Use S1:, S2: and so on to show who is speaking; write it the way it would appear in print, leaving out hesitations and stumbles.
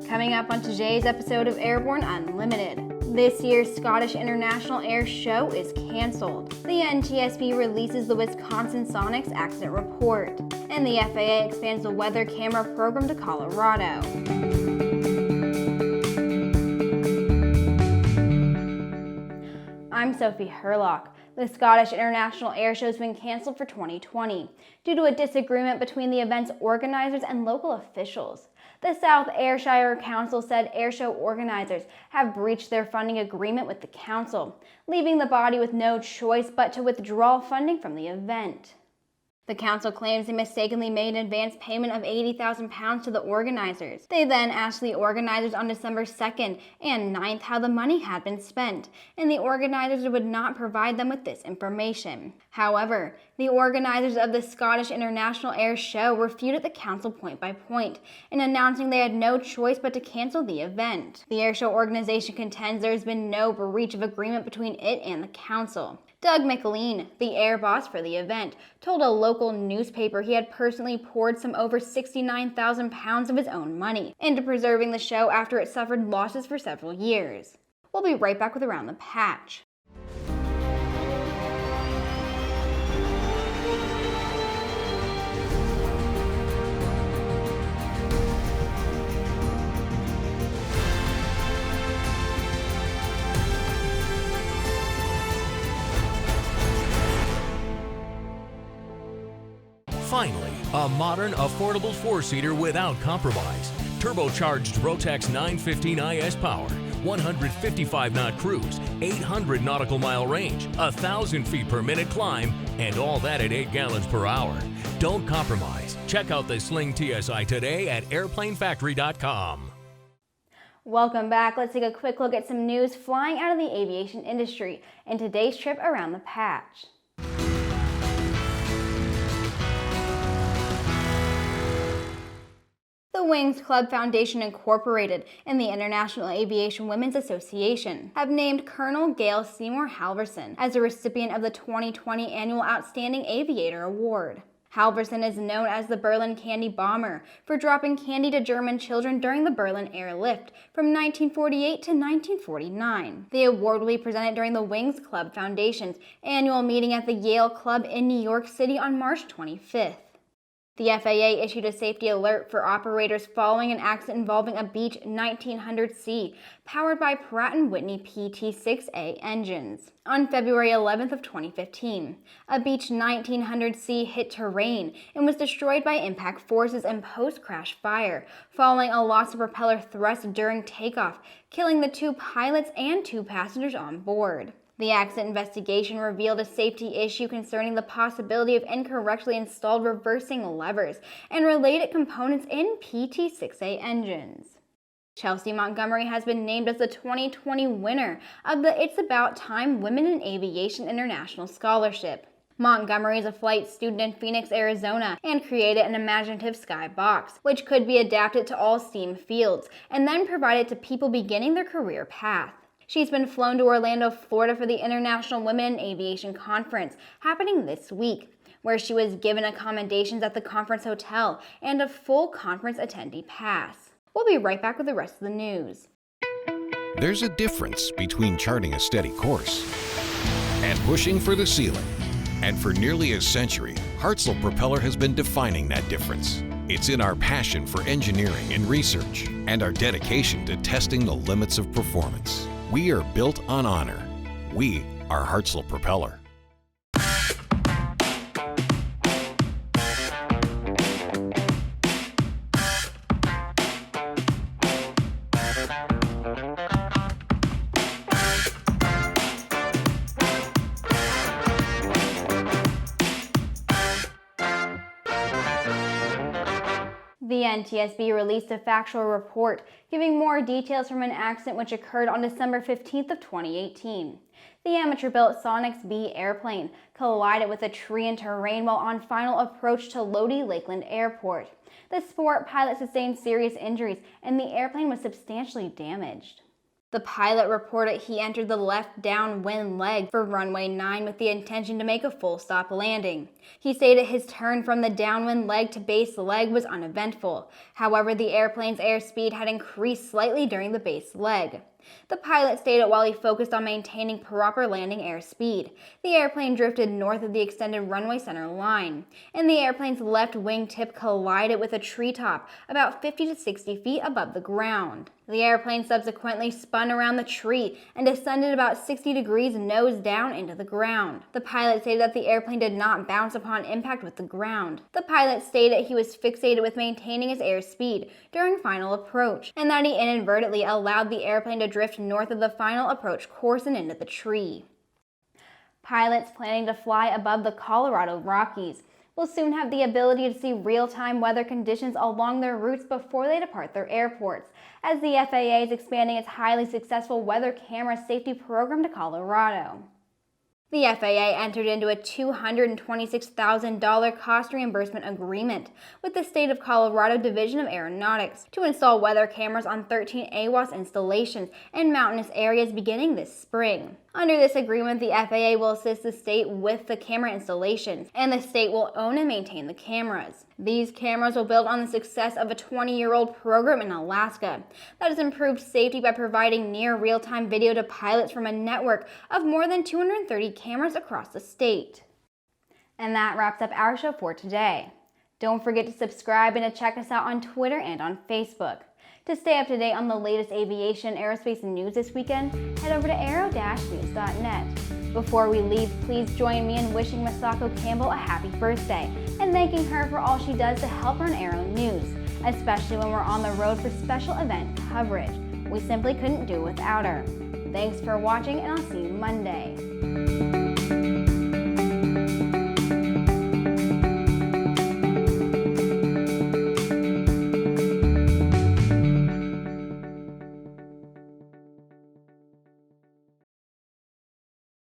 S1: Coming up on today's episode of Airborne Unlimited. This year's Scottish International Air Show is cancelled. The NTSB releases the Wisconsin Sonex accident report. And the FAA expands the weather camera program to Colorado. I'm Sophie Hurlock. The Scottish International Air Show has been cancelled for 2020 due to a disagreement between the event's organizers and local officials. The South Ayrshire Council said airshow organizers have breached their funding agreement with the council, leaving the body with no choice but to withdraw funding from the event. The council claims they mistakenly made an advance payment of £80,000 to the organizers. They then asked the organizers on December 2nd and 9th how the money had been spent, and the organizers would not provide them with this information. However, the organizers of the Scottish International Air Show refuted the council point by point, in announcing they had no choice but to cancel the event. The airshow organization contends there has been no breach of agreement between it and the council. Doug McLean, the air boss for the event, told a local newspaper he had personally poured some over £69,000 of his own money into preserving the show after it suffered losses for several years. We'll be right back with Around the Patch.
S2: Finally, a modern, affordable four-seater without compromise. Turbocharged Rotax 915 IS power, 155-knot cruise, 800 nautical mile range, 1,000 feet per minute climb, and all that at 8 gallons per hour. Don't compromise. Check out the Sling TSI today at airplanefactory.com.
S1: Welcome back. Let's take a quick look at some news flying out of the aviation industry in today's trip Around the Patch. The Wings Club Foundation Incorporated and the International Aviation Women's Association have named Colonel Gail Seymour Halverson as the recipient of the 2020 Annual Outstanding Aviator Award. Halverson is known as the Berlin Candy Bomber for dropping candy to German children during the Berlin airlift from 1948 to 1949. The award will be presented during the Wings Club Foundation's annual meeting at the Yale Club in New York City on March 25th. The FAA issued a safety alert for operators following an accident involving a Beech 1900C powered by Pratt & Whitney PT-6A engines. On February 11th of 2015, a Beech 1900C hit terrain and was destroyed by impact forces and post-crash fire, following a loss of propeller thrust during takeoff, killing the 2 pilots and 2 passengers on board. The accident investigation revealed a safety issue concerning the possibility of incorrectly installed reversing levers and related components in PT-6A engines. Chelsea Montgomery has been named as the 2020 winner of the It's About Time Women in Aviation International Scholarship. Montgomery is a flight student in Phoenix, Arizona, and created an imaginative skybox, which could be adapted to all STEAM fields and then provided to people beginning their career path. She's been flown to Orlando, Florida for the International Women in Aviation Conference happening this week, where she was given accommodations at the conference hotel and a full conference attendee pass. We'll be right back with the rest of the news.
S3: There's a difference between charting a steady course and pushing for the ceiling. And for nearly a century, Hartzell Propeller has been defining that difference. It's in our passion for engineering and research and our dedication to testing the limits of performance. We are built on honor. We are Hartzell Propeller.
S1: The NTSB released a factual report giving more details from an accident which occurred on December 15th of 2018. The amateur-built Sonex B airplane collided with a tree in terrain while on final approach to Lodi Lakeland Airport. The sport pilot sustained serious injuries and the airplane was substantially damaged. The pilot reported he entered the left downwind leg for runway 9 with the intention to make a full stop landing. He stated his turn from the downwind leg to base leg was uneventful. However, the airplane's airspeed had increased slightly during the base leg. The pilot stated while he focused on maintaining proper landing airspeed, the airplane drifted north of the extended runway center line, and the airplane's left wing tip collided with a treetop about 50 to 60 feet above the ground. The airplane subsequently spun around the tree and descended about 60 degrees nose down into the ground. The pilot stated that the airplane did not bounce upon impact with the ground. The pilot stated he was fixated with maintaining his airspeed during final approach, and that he inadvertently allowed the airplane to drift north of the final approach course and into the tree. Pilots planning to fly above the Colorado Rockies will soon have the ability to see real-time weather conditions along their routes before they depart their airports, as the FAA is expanding its highly successful weather camera safety program to Colorado. The FAA entered into a $226,000 cost reimbursement agreement with the State of Colorado Division of Aeronautics to install weather cameras on 13 AWOS installations in mountainous areas beginning this spring. Under this agreement, the FAA will assist the state with the camera installations, and the state will own and maintain the cameras. These cameras will build on the success of a 20-year-old program in Alaska that has improved safety by providing near real-time video to pilots from a network of more than 230 cameras across the state. And that wraps up our show for today. Don't forget to subscribe and to check us out on Twitter and on Facebook. To stay up to date on the latest aviation and aerospace news this weekend, head over to aero-news.net. Before we leave, please join me in wishing Masako Campbell a happy birthday and thanking her for all she does to help run Aero-News, especially when we're on the road for special event coverage. We simply couldn't do it without her. Thanks for watching, and I'll see you Monday.